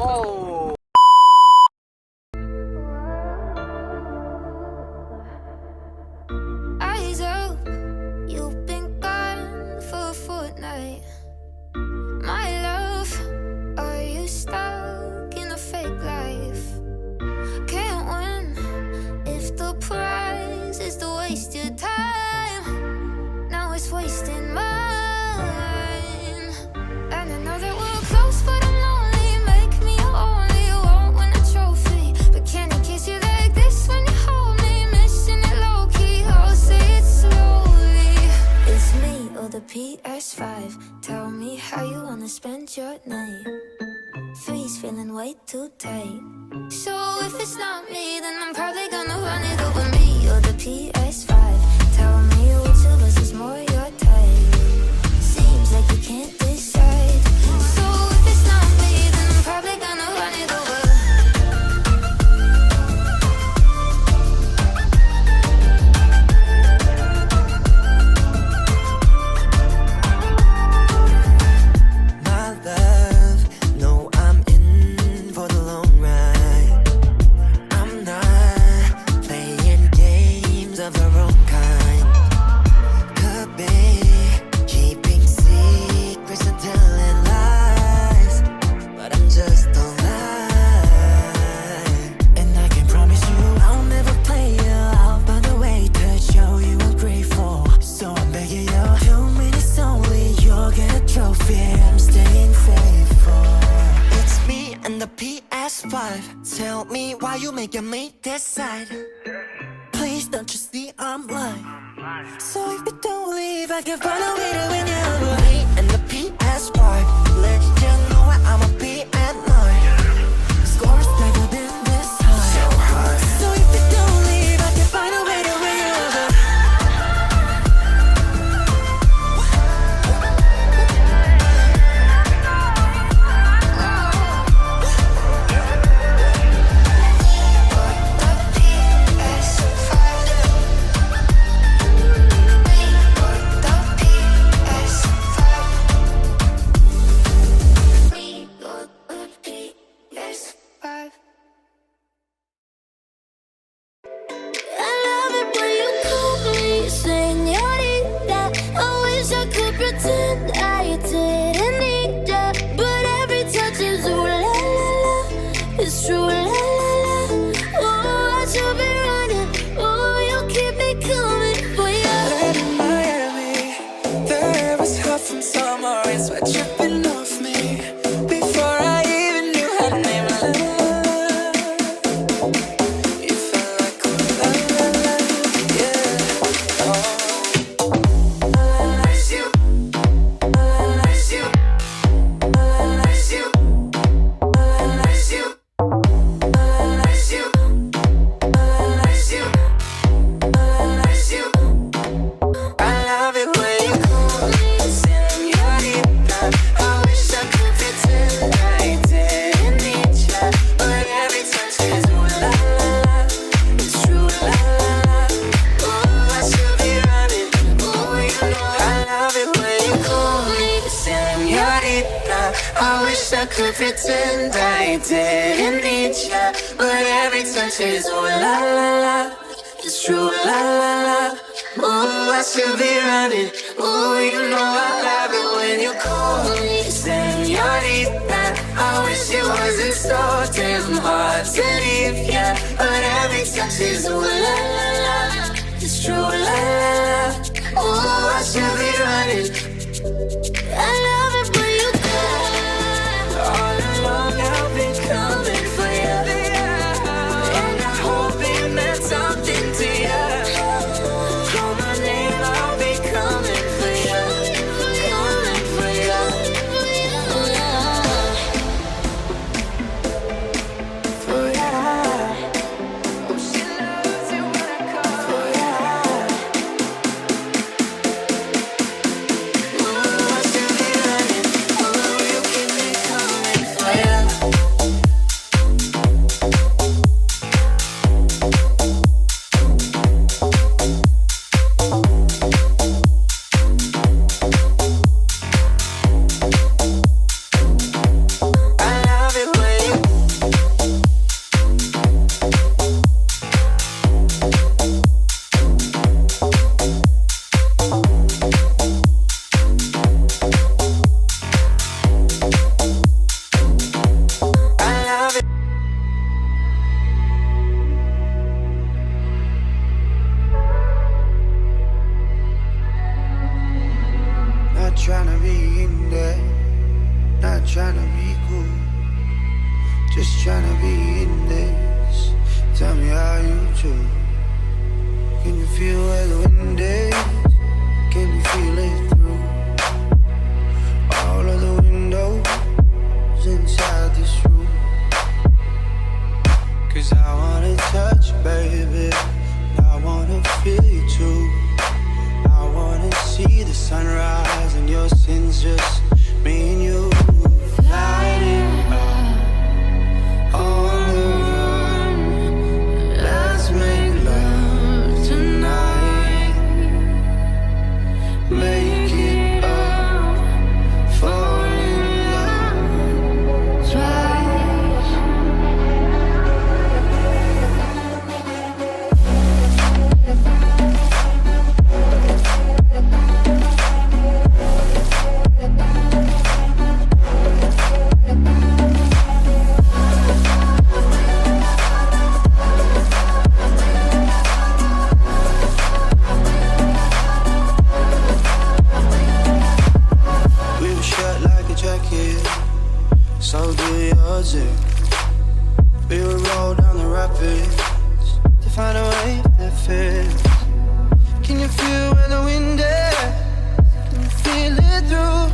Oh. Eyes up, you've been gone for a fortnight. My love, are you stuck in a fake life? Can't win if the prize is to waste your time. Now it's wasting mine. And I know that we're close, but I'm lonely. Make me your only, you won't win a trophy, but can I kiss you like this when you hold me? Missing it low key, I'll say it slowly. It's me or the PS5. Tell me how you wanna spend your night. Three's feeling way too tight. So if it's not me, then I'm probably gonna run it over me or the PS5. Tell me which of us is more your type. Seems like you can't decide. So if it's not me, then I'm probably gonna run it over. My love, no, I'm in for the long ride. I'm not playing games of the wrong kind. Could be keeping secrets and telling lies, but I'm just alive. And I can promise you I'll never play you out by the way to show you I'm grateful. So I'm begging you, 2 minutes only, you'll get a trophy. I'm staying faithful. It's me and the PS5. Tell me why you making me decide. Please don't you see I'm lying? So if you don't leave, I can find a way to win you. Me and the PS5. Let you know where I'ma be at night. Score is never been this high. So high. So if you don't leave, I can find a way to win you. I love it when you call me señorita. I wish I could pretend I didn't need ya, but every touch is ooh la la la. It's true la la la. Oh, I should be running. Oh, you keep me coming for you. Right in Miami, the air was hot from summer and sweat dripping off me. Before I even knew her name, la la la. You felt like ooh la la la, yeah. Oh, miss you, miss you, miss you, miss you, miss you, miss you, miss you. I love it when you call me señorita. I wish I could pretend I didn't need ya, but every touch is ooh la la la. It's true la la la. Oh, I should be running. Oh, you know I love it when you call me señorita. I wish I could pretend I didn't need ya, but every touch is ooh la la la. It's true la la la. Oh, I should be running. Oh, you know I love it when you call me señorita. I wish it wasn't so damn hard to leave ya, but every touch is ooh la la la. It's true la la la. Oh, I should be running. I love it when you call. All along I've been coming for you, and I hope it meant something to you. Call my name, I'll be coming for you, coming for you. For you. Oh, she loves it when I call for you. trying to be cool, just trying to be in this. Tell me how you do. Can you feel where the wind is? Can you feel it through all of the windows inside this room? 'Cause I wanna touch you, baby, I wanna feel you too. I wanna see the sunrise and your sins, just me and you. Lighting up on the run, let's make love tonight. Make it up, fall in love twice. We were shut like a jacket, so do yours. We would roll down the rapids to find a wave that fits. Can you feel where the wind is? Can you feel it through